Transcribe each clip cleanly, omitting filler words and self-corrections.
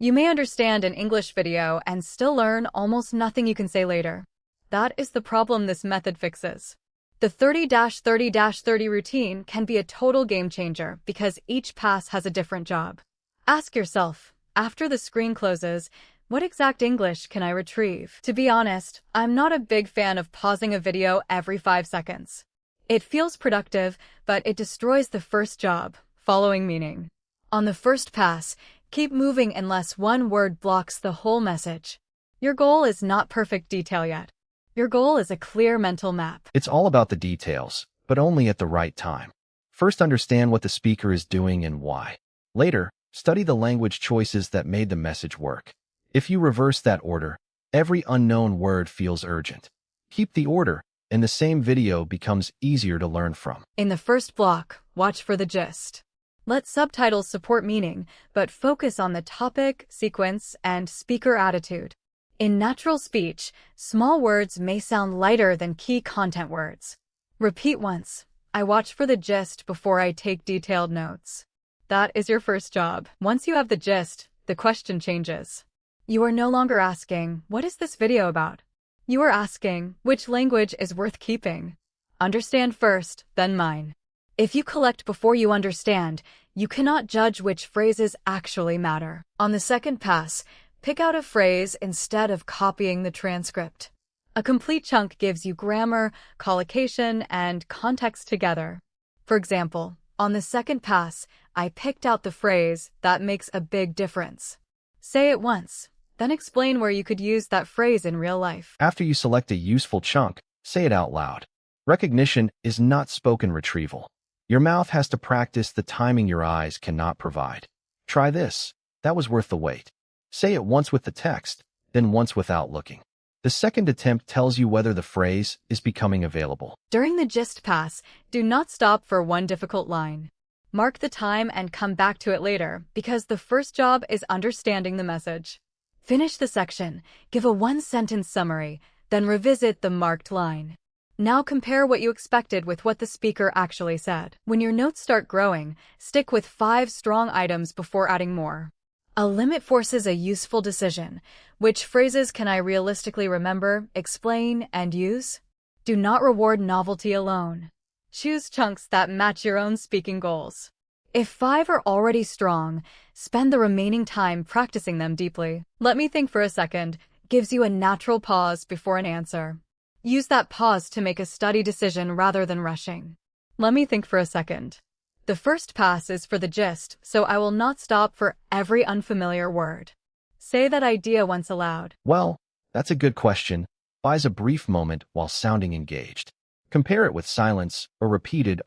You may understand an English video and still learn almost nothing you can say later. That is the problem this method fixes. The 30-30-30 routine can be a total game changer because each pass has a different job. Ask yourself, after the screen closes, what exact English can I retrieve? To be honest, I'm not a big fan of pausing a video every 5 seconds. It feels productive, but it destroys the first job, following meaning. On the first pass, keep moving unless one word blocks the whole message. Your goal is not perfect detail yet. Your goal is a clear mental map. It's all about the details, but only at the right time. First, understand what the speaker is doing and why. Later, study the language choices that made the message work. If you reverse that order, every unknown word feels urgent. Keep the order, and the same video becomes easier to learn from. In the first block, watch for the gist. Let subtitles support meaning, but focus on the topic, sequence, and speaker attitude. In natural speech, small words may sound lighter than key content words. Repeat once. I watch for the gist before I take detailed notes. That is your first job. Once you have the gist, the question changes. You are no longer asking, what is this video about? You are asking, which language is worth keeping? Understand first, then mine. If you collect before you understand, you cannot judge which phrases actually matter. On the second pass, pick out a phrase instead of copying the transcript. A complete chunk gives you grammar, collocation, and context together. For example, on the second pass, I picked out the phrase that makes a big difference. Say it once, then explain where you could use that phrase in real life. After you select a useful chunk, say it out loud. Recognition is not spoken retrieval. Your mouth has to practice the timing your eyes cannot provide. Try this. That was worth the wait. Say it once with the text, then once without looking. The second attempt tells you whether the phrase is becoming available. During the gist pass, do not stop for one difficult line. Mark the time and come back to it later, because the first job is understanding the message. Finish the section, give a one-sentence summary, then revisit the marked line. Now compare what you expected with what the speaker actually said. When your notes start growing, stick with 5 strong items before adding more. A limit forces a useful decision. Which phrases can I realistically remember, explain, and use? Do not reward novelty alone. Choose chunks that match your own speaking goals. If 5 are already strong, spend the remaining time practicing them deeply. Let me think for a second gives you a natural pause before an answer. Use that pause to make a study decision rather than rushing. Let me think for a second. The first pass is for the gist, so I will not stop for every unfamiliar word. Say that idea once aloud. Well, that's a good question. Buys a brief moment while sounding engaged. Compare it with silence or repeated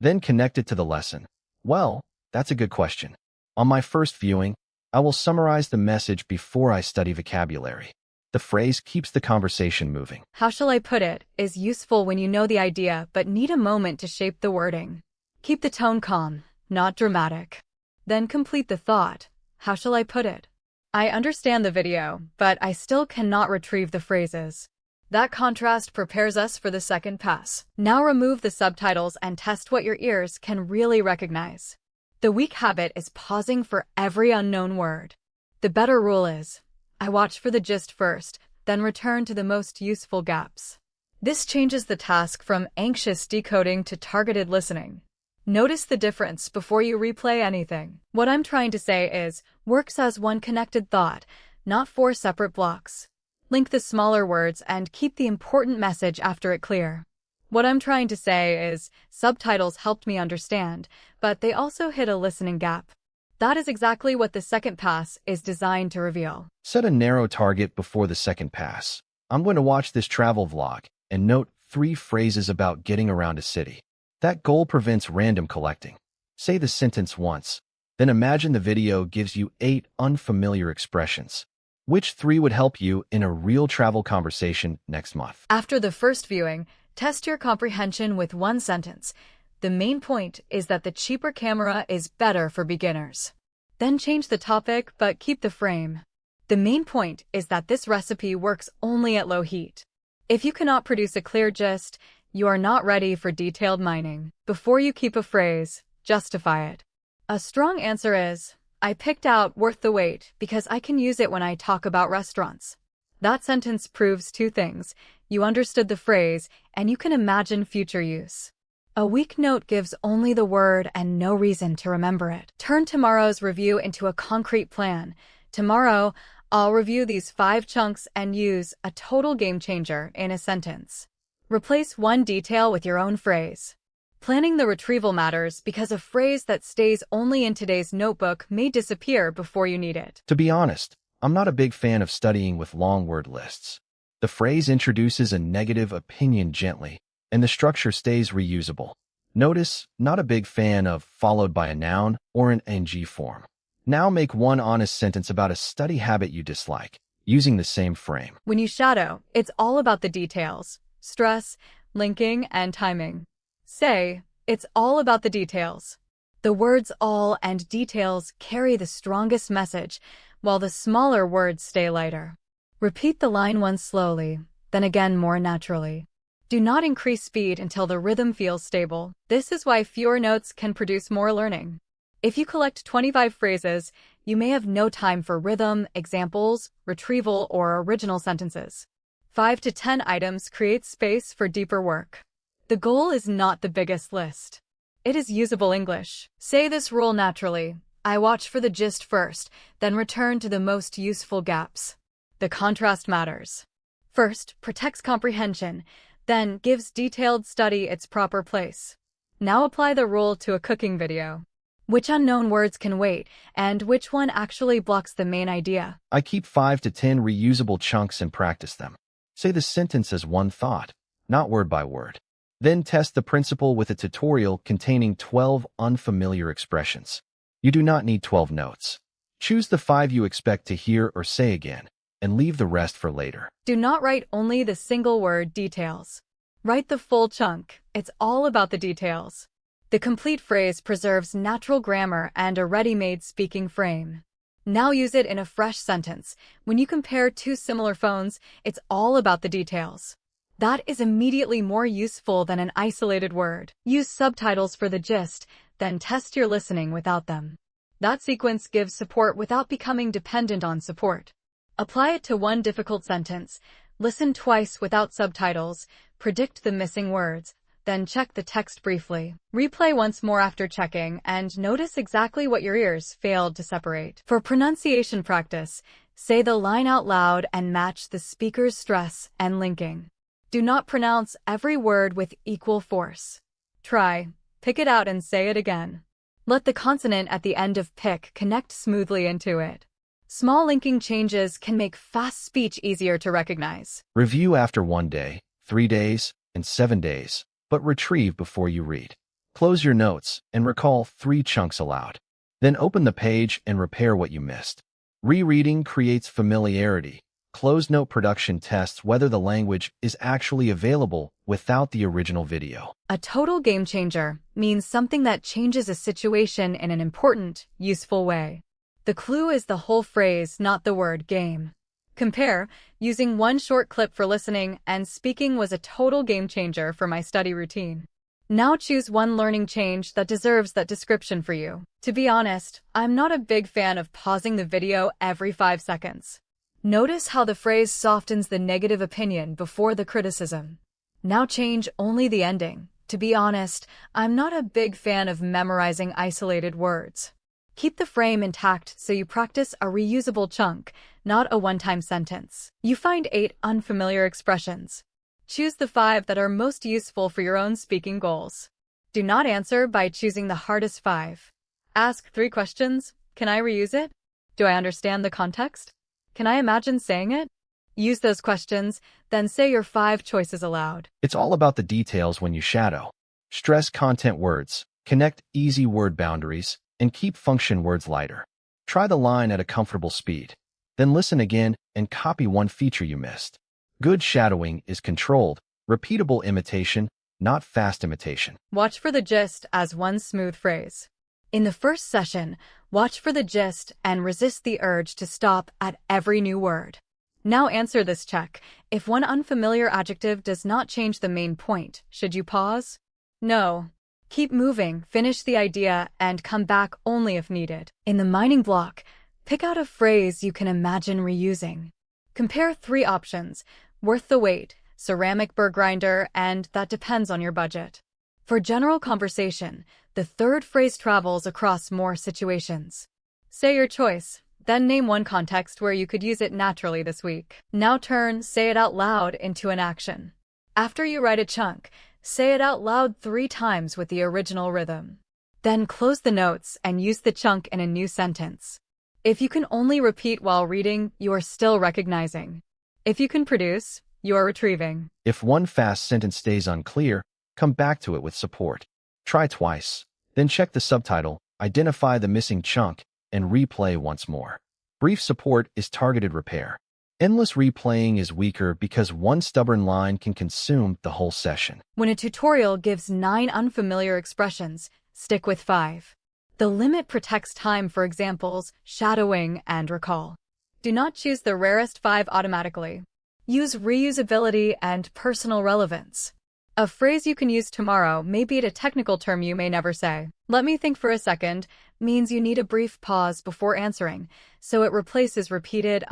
Then connect it to the lesson. Well, that's a good question. On my first viewing, I will summarize the message before I study vocabulary. The phrase keeps the conversation moving. How shall I put it is useful when you know the idea but need a moment to shape the wording. Keep the tone calm, not dramatic. Then complete the thought. How shall I put it? I understand the video, but I still cannot retrieve the phrases. That contrast prepares us for the second pass. Now remove the subtitles and test what your ears can really recognize. The weak habit is pausing for every unknown word. The better rule is, I watch for the gist first, then return to the most useful gaps. This changes the task from anxious decoding to targeted listening. Notice the difference before you replay anything. What I'm trying to say is, works as one connected thought, not 4 separate blocks. Link the smaller words and keep the important message after it clear. What I'm trying to say is, subtitles helped me understand, but they also hit a listening gap. That is exactly what the second pass is designed to reveal. Set a narrow target before the second pass. I'm going to watch this travel vlog and note 3 phrases about getting around a city. That goal prevents random collecting. Say the sentence once, then imagine the video gives you 8 unfamiliar expressions. Which 3 would help you in a real travel conversation next month? After the first viewing, test your comprehension with 1 sentence. The main point is that the cheaper camera is better for beginners. Then change the topic, but keep the frame. The main point is that this recipe works only at low heat. If you cannot produce a clear gist, you are not ready for detailed mining. Before you keep a phrase, justify it. A strong answer is, I picked out worth the wait because I can use it when I talk about restaurants. That sentence proves two things. You understood the phrase, and you can imagine future use. A weak note gives only the word and no reason to remember it. Turn tomorrow's review into a concrete plan. Tomorrow, I'll review these 5 chunks and use a total game changer in a sentence. Replace one detail with your own phrase. Planning the retrieval matters because a phrase that stays only in today's notebook may disappear before you need it. To be honest, I'm not a big fan of studying with long word lists. The phrase introduces a negative opinion gently, and the structure stays reusable. Notice, not a big fan of followed by a noun or an ing form. Now make one honest sentence about a study habit you dislike, using the same frame. When you shadow, it's all about the details. Stress, linking, and timing. Say, it's all about the details. The words all and details carry the strongest message, while the smaller words stay lighter. Repeat the line once slowly, then again more naturally. Do not increase speed until the rhythm feels stable. This is why fewer notes can produce more learning. If you collect 25 phrases, you may have no time for rhythm, examples, retrieval, or original sentences. 5 to 10 items create space for deeper work. The goal is not the biggest list. It is usable English. Say this rule naturally. I watch for the gist first, then return to the most useful gaps. The contrast matters. First, protects comprehension, then gives detailed study its proper place. Now apply the rule to a cooking video. Which unknown words can wait, and which one actually blocks the main idea? I keep 5 to 10 reusable chunks and practice them. Say the sentence as one thought, not word by word. Then test the principle with a tutorial containing 12 unfamiliar expressions. You do not need 12 notes. Choose the 5 you expect to hear or say again, and leave the rest for later. Do not write only the single word details. Write the full chunk. It's all about the details. The complete phrase preserves natural grammar and a ready-made speaking frame. Now use it in a fresh sentence. When you compare two similar phones, it's all about the details. That is immediately more useful than an isolated word. Use subtitles for the gist, then test your listening without them. That sequence gives support without becoming dependent on support. Apply it to one difficult sentence. Listen twice without subtitles. Predict the missing words. Then check the text briefly. Replay once more after checking and notice exactly what your ears failed to separate. For pronunciation practice, say the line out loud and match the speaker's stress and linking. Do not pronounce every word with equal force. Try, pick it out and say it again. Let the consonant at the end of pick connect smoothly into it. Small linking changes can make fast speech easier to recognize. Review after 1 day, 3 days, and 7 days. But retrieve before you read. Close your notes and recall 3 chunks aloud. Then open the page and repair what you missed. Rereading creates familiarity. Closed note production tests whether the language is actually available without the original video. A total game changer means something that changes a situation in an important, useful way. The clue is the whole phrase, not the word game. Compare, using one short clip for listening and speaking was a total game changer for my study routine. Now choose one learning change that deserves that description for you. To be honest, I'm not a big fan of pausing the video every 5 seconds. Notice how the phrase softens the negative opinion before the criticism. Now change only the ending. To be honest, I'm not a big fan of memorizing isolated words. Keep the frame intact so you practice a reusable chunk, not a one-time sentence. You find 8 unfamiliar expressions. Choose the 5 that are most useful for your own speaking goals. Do not answer by choosing the hardest 5. Ask 3 questions. Can I reuse it? Do I understand the context? Can I imagine saying it? Use those questions, then say your 5 choices aloud. It's all about the details when you shadow. Stress content words, connect easy word boundaries, and keep function words lighter. Try the line at a comfortable speed. Then listen again and copy one feature you missed. Good shadowing is controlled, repeatable imitation, not fast imitation. Watch for the gist as one smooth phrase. In the first session, watch for the gist and resist the urge to stop at every new word. Now answer this check. If one unfamiliar adjective does not change the main point, should you pause? No. Keep moving, finish the idea, and come back only if needed. In the mining block, pick out a phrase you can imagine reusing. Compare 3 options: worth the wait, ceramic burr grinder, and that depends on your budget. For general conversation, the third phrase travels across more situations. Say your choice, then name one context where you could use it naturally this week. Now say it out loud into an action. After you write a chunk, say it out loud 3 times with the original rhythm. Then close the notes and use the chunk in a new sentence. If you can only repeat while reading, you are still recognizing. If you can produce, you are retrieving. If one fast sentence stays unclear, come back to it with support. Try twice, then check the subtitle, identify the missing chunk, and replay once more. Brief support is targeted repair. Endless replaying is weaker because one stubborn line can consume the whole session. When a tutorial gives 9 unfamiliar expressions, stick with 5. The limit protects time for examples, shadowing, and recall. Do not choose the rarest 5 automatically. Use reusability and personal relevance. A phrase you can use tomorrow may beat a technical term you may never say. Let me think for a second means you need a brief pause before answering, so it replaces repeated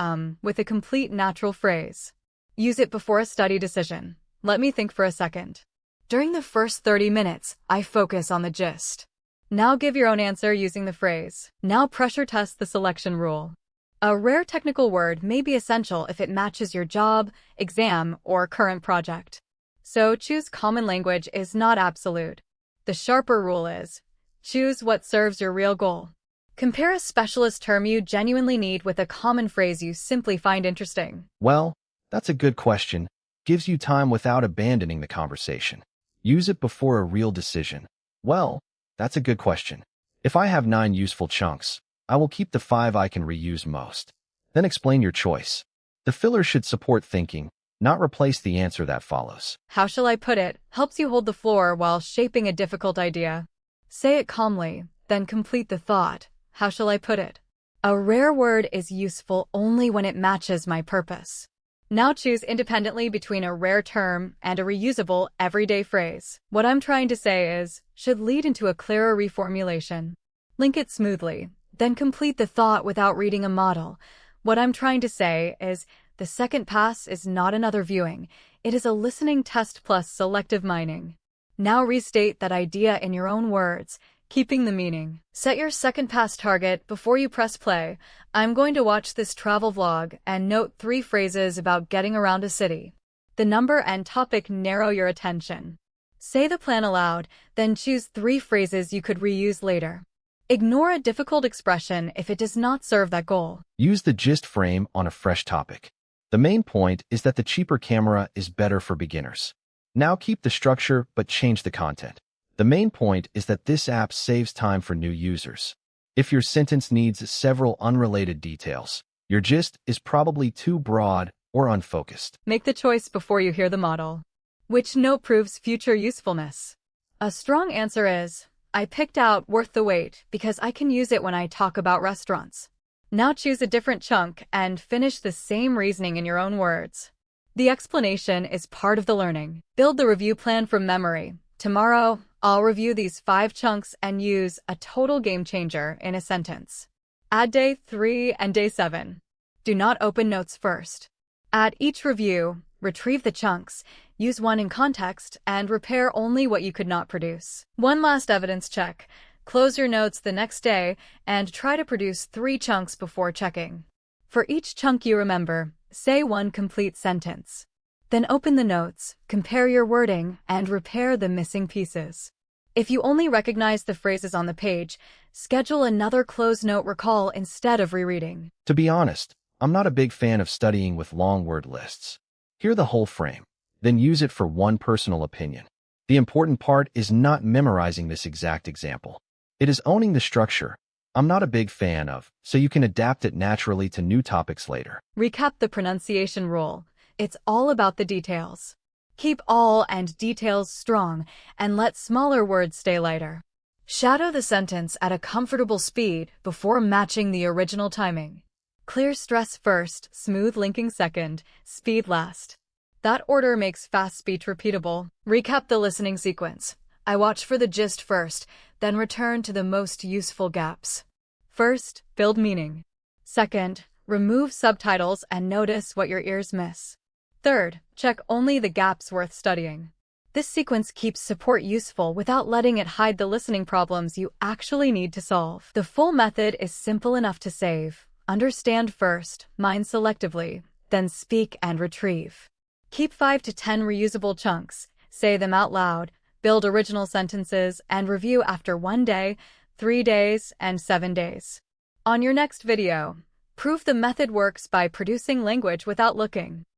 with a complete natural phrase. Use it before a study decision. Let me think for a second. During the first 30 minutes, I focus on the gist. Now give your own answer using the phrase. Now pressure test the selection rule. A rare technical word may be essential if it matches your job, exam, or current project. So choose common language is not absolute. The sharper rule is, choose what serves your real goal. Compare a specialist term you genuinely need with a common phrase you simply find interesting. Well, that's a good question. Gives you time without abandoning the conversation. Use it before a real decision. Well, that's a good question. If I have 9 useful chunks, I will keep the 5 I can reuse most. Then explain your choice. The filler should support thinking, not replace the answer that follows. How shall I put it? Helps you hold the floor while shaping a difficult idea. Say it calmly, then complete the thought. How shall I put it? A rare word is useful only when it matches my purpose. Now choose independently between a rare term and a reusable, everyday phrase. What I'm trying to say is, should lead into a clearer reformulation. Link it smoothly, then complete the thought without reading a model. What I'm trying to say is, the second pass is not another viewing. It is a listening test plus selective mining. Now restate that idea in your own words, keeping the meaning. Set your second pass target before you press play. I'm going to watch this travel vlog and note 3 phrases about getting around a city. The number and topic narrow your attention. Say the plan aloud, then choose 3 phrases you could reuse later. Ignore a difficult expression if it does not serve that goal. Use the gist frame on a fresh topic. The main point is that the cheaper camera is better for beginners. Now keep the structure but change the content. The main point is that this app saves time for new users. If your sentence needs several unrelated details, your gist is probably too broad or unfocused. Make the choice before you hear the model. Which note proves future usefulness? A strong answer is, I picked out worth the wait because I can use it when I talk about restaurants. Now choose a different chunk and finish the same reasoning in your own words. The explanation is part of the learning. Build the review plan from memory. Tomorrow, I'll review these 5 chunks and use a total game changer in a sentence. Add day 3 and day 7. Do not open notes first. At each review, retrieve the chunks, use one in context, and repair only what you could not produce. One last evidence check. Close your notes the next day and try to produce 3 chunks before checking. For each chunk you remember, say 1 complete sentence. Then open the notes, compare your wording, and repair the missing pieces. If you only recognize the phrases on the page, schedule another close note recall instead of rereading. To be honest, I'm not a big fan of studying with long word lists. Hear the whole frame, then use it for one personal opinion. The important part is not memorizing this exact example. It is owning the structure I'm not a big fan of, so you can adapt it naturally to new topics later. Recap the pronunciation rule. It's all about the details. Keep all and details strong and let smaller words stay lighter. Shadow the sentence at a comfortable speed before matching the original timing. Clear stress first, smooth linking second, speed last. That order makes fast speech repeatable. Recap the listening sequence. I watch for the gist first, then return to the most useful gaps. First, build meaning. Second, remove subtitles and notice what your ears miss. Third, check only the gaps worth studying. This sequence keeps support useful without letting it hide the listening problems you actually need to solve. The full method is simple enough to save. Understand first, mind selectively, then speak and retrieve. Keep 5 to 10 reusable chunks, say them out loud, build original sentences, and review after 1 day, 3 days, and 7 days. On your next video, prove the method works by producing language without looking.